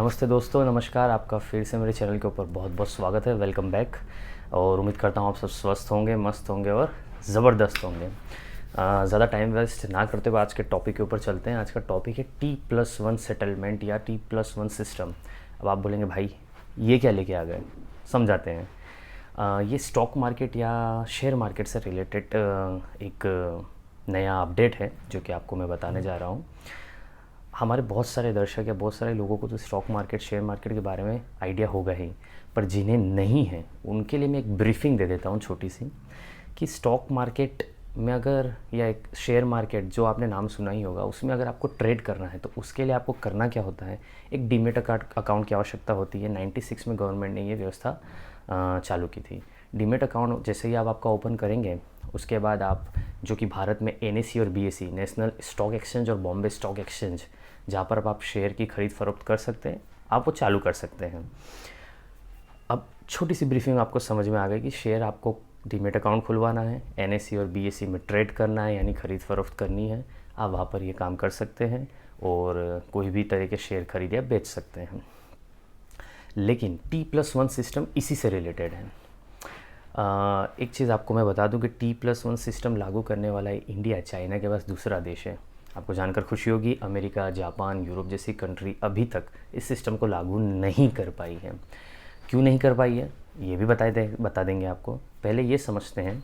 नमस्ते दोस्तों, नमस्कार। आपका फिर से मेरे चैनल के ऊपर बहुत बहुत स्वागत है। Welcome back. और उम्मीद करता हूँ आप सब स्वस्थ होंगे, मस्त होंगे और ज़बरदस्त होंगे। ज़्यादा टाइम वेस्ट ना करते हुए आज के टॉपिक के ऊपर चलते हैं। आज का टॉपिक है T+1 सेटलमेंट या T+1 सिस्टम। अब आप बोलेंगे भाई ये क्या लेके आ गए, समझाते हैं। ये स्टॉक मार्केट या शेयर मार्केट से रिलेटेड एक नया अपडेट है जो कि आपको मैं बताने जा रहा हूँ। हमारे बहुत सारे दर्शक या बहुत सारे लोगों को तो स्टॉक मार्केट, शेयर मार्केट के बारे में आइडिया होगा ही, पर जिन्हें नहीं है उनके लिए मैं एक ब्रीफिंग दे देता हूँ छोटी सी, कि स्टॉक मार्केट में अगर या एक शेयर मार्केट जो आपने नाम सुना ही होगा, उसमें अगर आपको ट्रेड करना है तो उसके लिए आपको करना क्या होता है। एक डीमेट अकाउंट की आवश्यकता होती है। 96 में गवर्नमेंट ने ये व्यवस्था चालू की थी। डीमेट अकाउंट जैसे ही आप आपका ओपन करेंगे, उसके बाद आप जो कि भारत में NSE और BSE, नेशनल स्टॉक एक्सचेंज और बॉम्बे स्टॉक एक्सचेंज, जहाँ पर अब आप शेयर की खरीद फरोख्त कर सकते हैं, आप वो चालू कर सकते हैं। अब छोटी सी ब्रीफिंग आपको समझ में आ गई कि शेयर आपको डीमेट अकाउंट खुलवाना है, NSE और BSE में ट्रेड करना है, यानी खरीद फरोख्त करनी है। आप वहाँ पर ये काम कर सकते हैं और कोई भी तरह के शेयर खरीद या बेच सकते हैं। लेकिन T+1 सिस्टम इसी से रिलेटेड है। एक चीज़ आपको मैं बता दूं कि T+1 सिस्टम लागू करने वाला है इंडिया, चाइना के पास दूसरा देश है। आपको जानकर खुशी होगी, अमेरिका, जापान, यूरोप जैसी कंट्री अभी तक इस सिस्टम को लागू नहीं कर पाई है। क्यों नहीं कर पाई है ये भी बता देंगे आपको। पहले ये समझते हैं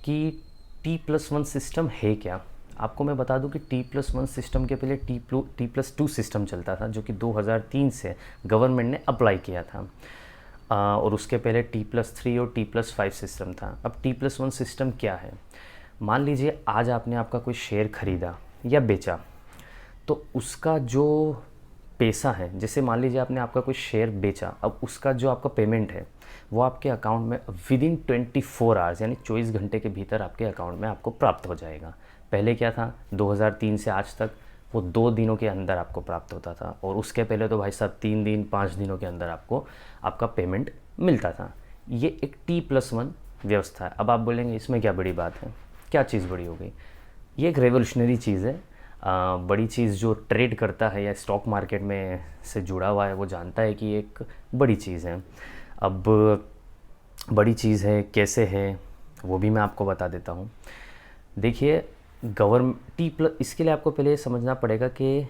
कि T+1 सिस्टम है क्या। आपको मैं बता दूं कि T+1 सिस्टम के पहले T+2 सिस्टम चलता था, जो कि 2003 से गवर्नमेंट ने अप्लाई किया था। और उसके पहले T+3 और T+5 सिस्टम था। अब T+1 सिस्टम क्या है। मान लीजिए आज आपने आपका कोई शेयर खरीदा या बेचा, तो उसका जो पैसा है, जैसे मान लीजिए आपने आपका कोई शेयर बेचा, अब उसका जो आपका पेमेंट है वो आपके अकाउंट में विदिन 24 आवर्स यानी 24 घंटे के भीतर आपके अकाउंट में आपको प्राप्त हो जाएगा। पहले क्या था, 2003 से आज तक वो 2 दिनों के अंदर आपको प्राप्त होता था, और उसके पहले तो भाई साहब 3 दिन 5 दिनों के अंदर आपको आपका पेमेंट मिलता था। ये एक T+1 व्यवस्था है। अब आप बोलेंगे इसमें क्या बड़ी बात है, क्या चीज़ बड़ी हो गई। ये एक रेवोल्यूशनरी चीज़ है। बड़ी चीज़ जो ट्रेड करता है या स्टॉक मार्केट में से जुड़ा हुआ है वो जानता है कि एक बड़ी चीज़ है। अब बड़ी चीज़ है कैसे है वो भी मैं आपको बता देता हूँ। देखिए, इसके लिए आपको पहले समझना पड़ेगा कि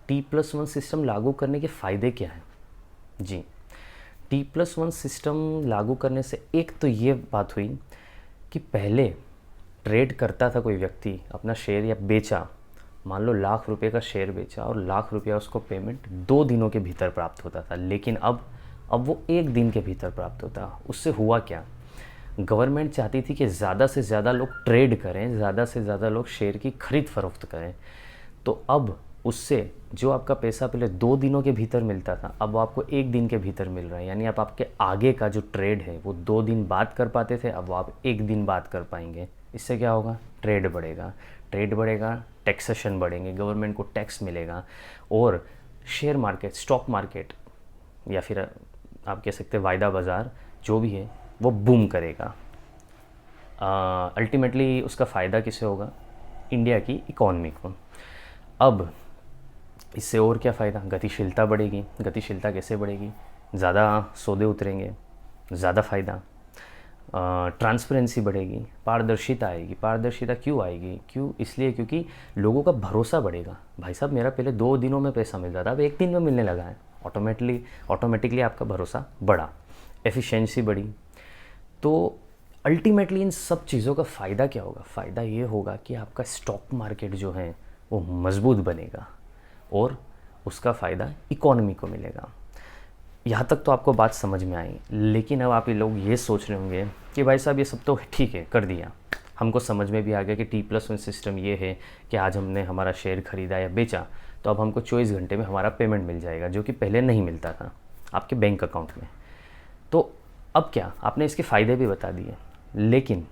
T+1 सिस्टम लागू करने के फ़ायदे क्या हैं। जी, T+1 सिस्टम लागू करने से एक तो ये बात हुई कि पहले ट्रेड करता था कोई व्यक्ति, अपना शेयर या बेचा, मान लो ₹1,00,000 का शेयर बेचा और ₹1,00,000 उसको पेमेंट 2 दिनों के भीतर प्राप्त होता था। लेकिन अब वो 1 दिन के भीतर प्राप्त होता। उससे हुआ क्या, गवर्नमेंट चाहती थी कि ज़्यादा से ज़्यादा लोग ट्रेड करें, ज़्यादा से ज़्यादा लोग शेयर की खरीद फरोख्त करें। तो अब उससे जो आपका पैसा पहले 2 दिनों के भीतर मिलता था, अब वो आपको 1 दिन के भीतर मिल रहा है। यानी आप आपके आगे का जो ट्रेड है वो 2 दिन बाद कर पाते थे, अब वो आप 1 दिन बाद कर पाएंगे। इससे क्या होगा, ट्रेड बढ़ेगा, टैक्सेशन बढ़ेंगे, गवर्नमेंट को टैक्स मिलेगा, और शेयर मार्केट, स्टॉक मार्केट या फिर आप कह सकते हैं वायदा बाज़ार जो भी है वो बूम करेगा। अल्टीमेटली उसका फ़ायदा किसे होगा, इंडिया की इकॉनमी को। अब इससे और क्या फ़ायदा, गतिशीलता बढ़ेगी। गतिशीलता कैसे बढ़ेगी, ज़्यादा सौदे उतरेंगे, ज़्यादा फ़ायदा। ट्रांसपेरेंसी बढ़ेगी, पारदर्शिता आएगी। पारदर्शिता क्यों आएगी, इसलिए क्योंकि लोगों का भरोसा बढ़ेगा। भाई साहब मेरा पहले 2 दिनों में पैसा मिलता था, अब 1 दिन में मिलने लगा है। ऑटोमेटिकली आपका भरोसा बढ़ा, एफिशिएंसी बढ़ी। तो अल्टीमेटली इन सब चीज़ों का फ़ायदा क्या होगा, फ़ायदा ये होगा कि आपका स्टॉक मार्केट जो है वो मजबूत बनेगा और उसका फ़ायदा इकॉनमी को मिलेगा। यहाँ तक तो आपको बात समझ में आई। लेकिन अब आप ये लोग ये सोच रहे होंगे कि भाई साहब ये सब तो ठीक है, कर दिया, हमको समझ में भी आ गया कि T+1 सिस्टम ये है कि आज हमने हमारा शेयर ख़रीदा या बेचा तो अब हमको 24 घंटे में हमारा पेमेंट मिल जाएगा, जो कि पहले नहीं मिलता था आपके बैंक अकाउंट में। तो अब क्या, आपने इसके फ़ायदे भी बता दिए, लेकिन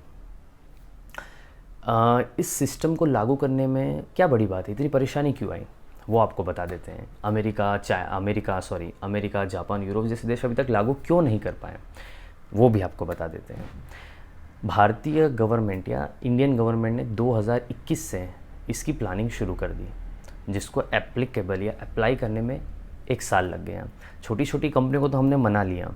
इस सिस्टम को लागू करने में क्या बड़ी बात है, इतनी परेशानी क्यों आई, वो आपको बता देते हैं। अमेरिका, जापान, यूरोप जैसे देश अभी तक लागू क्यों नहीं कर पाए, वो भी आपको बता देते हैं। भारतीय गवर्नमेंट या इंडियन गवर्नमेंट ने 2021 से इसकी प्लानिंग शुरू कर दी, जिसको एप्लीकेबल या अप्लाई करने में 1 साल लग गया। छोटी छोटी कंपनियों को तो हमने मना लिया,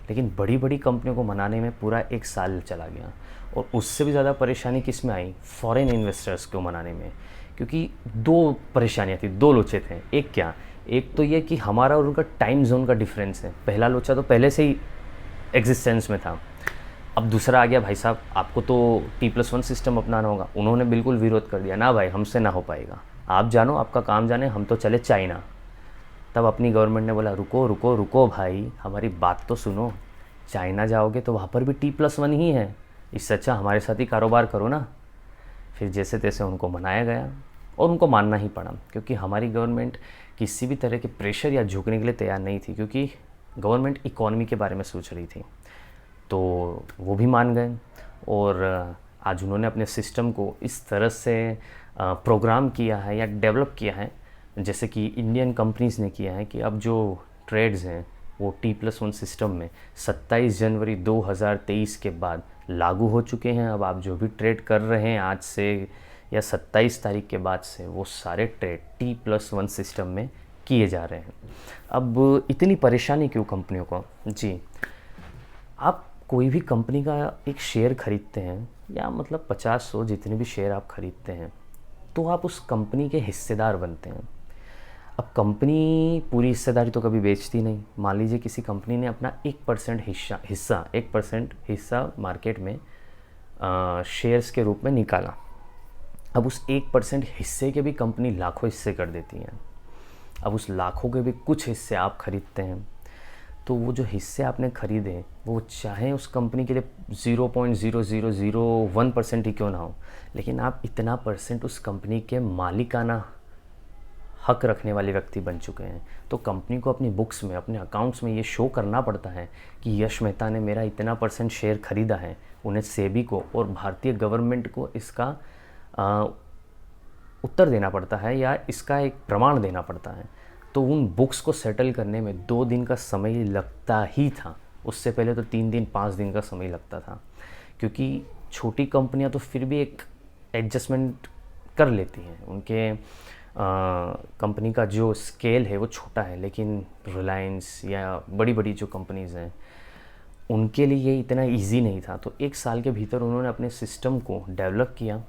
लेकिन बड़ी बड़ी कंपनियों को मनाने में पूरा 1 साल चला गया। और उससे भी ज़्यादा परेशानी किस में आई, फॉरेन इन्वेस्टर्स को मनाने में। क्योंकि 2 परेशानियाँ थी, 2 लोचे थे। एक क्या, एक तो ये कि हमारा और उनका टाइम जोन का डिफरेंस है। पहला लोचा तो पहले से ही एग्जिस्टेंस में था। अब दूसरा आ गया, भाई साहब आपको तो T+1 सिस्टम अपनाना होगा। उन्होंने बिल्कुल विरोध कर दिया, ना भाई हमसे ना हो पाएगा, आप जानो आपका काम जाने, हम तो चले चाइना। तब अपनी गवर्नमेंट ने बोला रुको रुको रुको भाई, हमारी बात तो सुनो, चाइना जाओगे तो वहाँ पर भी T+1 ही है, इससे अच्छा हमारे साथ ही कारोबार करो ना। फिर जैसे तैसे उनको मनाया गया और उनको मानना ही पड़ा, क्योंकि हमारी गवर्नमेंट किसी भी तरह के प्रेशर या झुकने के लिए तैयार नहीं थी, क्योंकि गवर्नमेंट इकॉनमी के बारे में सोच रही थी। तो वो भी मान गए और आज उन्होंने अपने सिस्टम को इस तरह से प्रोग्राम किया है या डेवलप किया है, जैसे कि इंडियन कंपनीज़ ने किया है, कि अब जो ट्रेड्स हैं वो T+1 सिस्टम में 27 जनवरी 2023 के बाद लागू हो चुके हैं। अब आप जो भी ट्रेड कर रहे हैं आज से या 27 तारीख के बाद से, वो सारे ट्रेड T+1 सिस्टम में किए जा रहे हैं। अब इतनी परेशानी क्यों कंपनियों को? जी, आप कोई भी कंपनी का एक शेयर खरीदते हैं, या मतलब 50-100 जितने भी शेयर आप खरीदते हैं, तो आप उस कंपनी के हिस्सेदार बनते हैं। अब कंपनी पूरी हिस्सेदारी तो कभी बेचती नहीं। मान लीजिए किसी कंपनी ने अपना 1% हिस्सा मार्केट में शेयर्स के रूप में निकाला। अब उस 1% हिस्से के भी कंपनी लाखों हिस्से कर देती हैं। अब उस लाखों के भी कुछ हिस्से आप खरीदते हैं, तो वो जो हिस्से आपने खरीदे वो चाहे उस कंपनी के लिए 0.0001% ही क्यों ना हो, लेकिन आप इतना परसेंट उस कंपनी के मालिकाना हक रखने वाले व्यक्ति बन चुके हैं। तो कंपनी को अपनी बुक्स में, अपने अकाउंट्स में ये शो करना पड़ता है कि यश मेहता ने मेरा इतना % शेयर खरीदा है। उन्हें सेबी को और भारतीय गवर्नमेंट को इसका उत्तर देना पड़ता है, या इसका एक प्रमाण देना पड़ता है। तो उन बुक्स को सेटल करने में 2 दिन का समय लगता ही था। उससे पहले तो 3 दिन 5 दिन का समय लगता था, क्योंकि छोटी कंपनियां तो फिर भी एक एडजस्टमेंट कर लेती हैं। उनके कंपनी का जो स्केल है वो छोटा है, लेकिन रिलायंस या बड़ी बड़ी जो कंपनीज़ हैं उनके लिए ये इतना इजी नहीं था। तो 1 साल के भीतर उन्होंने अपने सिस्टम को डेवलप किया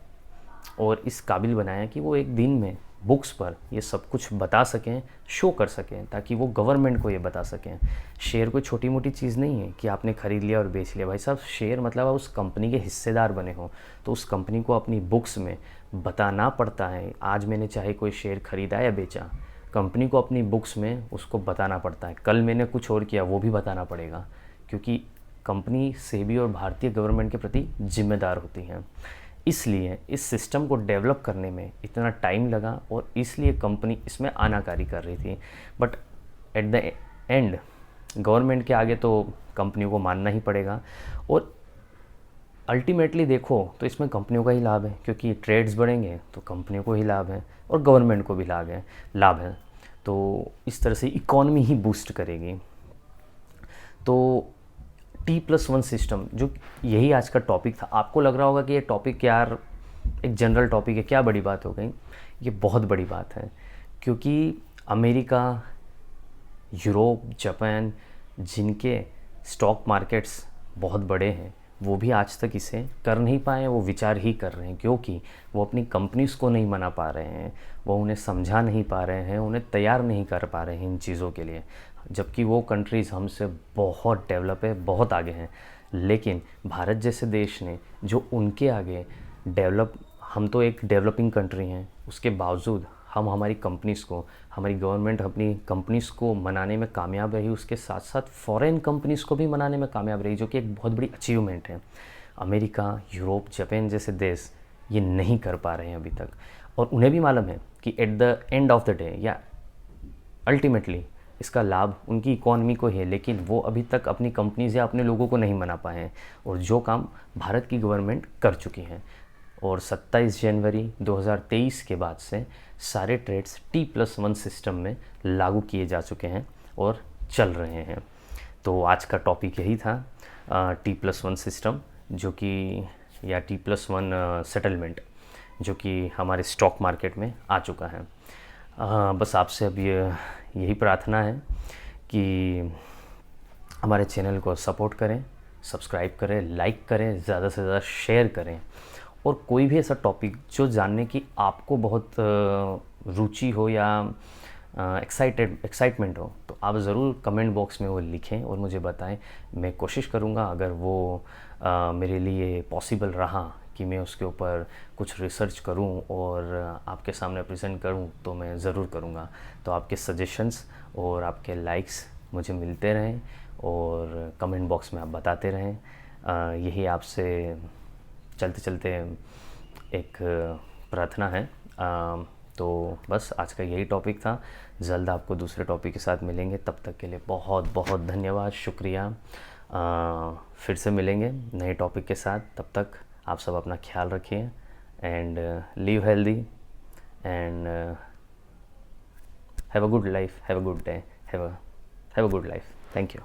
और इस काबिल बनाया कि वो एक दिन में बुक्स पर ये सब कुछ बता सकें, शो कर सकें, ताकि वो गवर्नमेंट को ये बता सकें। शेयर कोई छोटी मोटी चीज़ नहीं है कि आपने ख़रीद लिया और बेच लिया। भाई साहब, शेयर मतलब आप उस कंपनी के हिस्सेदार बने हो, तो उस कंपनी को अपनी बुक्स में बताना पड़ता है। आज मैंने चाहे कोई शेयर ख़रीदा या बेचा, कंपनी को अपनी बुक्स में उसको बताना पड़ता है। कल मैंने कुछ और किया, वो भी बताना पड़ेगा, क्योंकि कंपनी सेबी और भारतीय गवर्नमेंट के प्रति जिम्मेदार होती हैं। इसलिए इस सिस्टम को डेवलप करने में इतना टाइम लगा और इसलिए कंपनी इसमें आनाकानी कर रही थी। But at the end government के आगे तो कंपनियों को मानना ही पड़ेगा। और अल्टीमेटली देखो तो इसमें कंपनियों का ही लाभ है, क्योंकि ट्रेड्स बढ़ेंगे तो कंपनियों को ही लाभ है और गवर्नमेंट को भी लाभ है। तो इस तरह से इकॉनमी ही बूस्ट करेगी। तो T+1 सिस्टम, जो यही आज का टॉपिक था। आपको लग रहा होगा कि ये टॉपिक यार एक जनरल टॉपिक है, क्या बड़ी बात हो गई। ये बहुत बड़ी बात है, क्योंकि अमेरिका, यूरोप, जापान, जिनके स्टॉक मार्केट्स बहुत बड़े हैं, वो भी आज तक इसे कर नहीं पाए। वो विचार ही कर रहे हैं, क्योंकि वो अपनी कंपनीज़ को नहीं मना पा रहे हैं, वो उन्हें समझा नहीं पा रहे हैं, उन्हें तैयार नहीं कर पा रहे हैं इन चीज़ों के लिए। जबकि वो कंट्रीज़ हमसे बहुत डेवलप है, बहुत आगे हैं, लेकिन भारत जैसे देश ने जो उनके आगे हम तो एक डेवलपिंग कंट्री हैं, उसके बावजूद हम हमारी कंपनीज़ को, हमारी गवर्नमेंट अपनी कंपनीज़ को मनाने में कामयाब रही। उसके साथ साथ फॉरेन कंपनीज़ को भी मनाने में कामयाब रही, जो कि एक बहुत बड़ी अचीवमेंट है। अमेरिका, यूरोप, जापान जैसे देश ये नहीं कर पा रहे हैं अभी तक। और उन्हें भी मालूम है कि at the end of the day या अल्टीमेटली इसका लाभ उनकी इकॉनमी को है, लेकिन वो अभी तक अपनी कंपनीज़ या अपने लोगों को नहीं मना पाए हैं। और जो काम भारत की गवर्नमेंट कर चुकी है। और 27 जनवरी 2023 के बाद से सारे ट्रेड्स T+1 सिस्टम में लागू किए जा चुके हैं और चल रहे हैं। तो आज का टॉपिक यही था, T+1 सिस्टम, जो कि या T+1 सेटलमेंट, जो कि हमारे स्टॉक मार्केट में आ चुका है। बस आपसे अब ये यही प्रार्थना है कि हमारे चैनल को सपोर्ट करें, सब्सक्राइब करें, लाइक करें, ज़्यादा से ज़्यादा शेयर करें। और कोई भी ऐसा टॉपिक जो जानने की आपको बहुत रुचि हो या एक्साइटमेंट हो, तो आप ज़रूर कमेंट बॉक्स में वो लिखें और मुझे बताएं। मैं कोशिश करूँगा, अगर वो मेरे लिए पॉसिबल रहा कि मैं उसके ऊपर कुछ रिसर्च करूं और आपके सामने प्रेजेंट करूं, तो मैं ज़रूर करूंगा। तो आपके सजेशंस और आपके लाइक्स मुझे मिलते रहें और कमेंट बॉक्स में आप बताते रहें। यही आपसे चलते चलते एक प्रार्थना है। तो बस आज का यही टॉपिक था। जल्द आपको दूसरे टॉपिक के साथ मिलेंगे, तब तक के लिए बहुत बहुत धन्यवाद, शुक्रिया। फिर से मिलेंगे नए टॉपिक के साथ। तब तक आप सब अपना ख्याल रखिए and live healthy and have a good life, have a good day, have a good life. Thank you.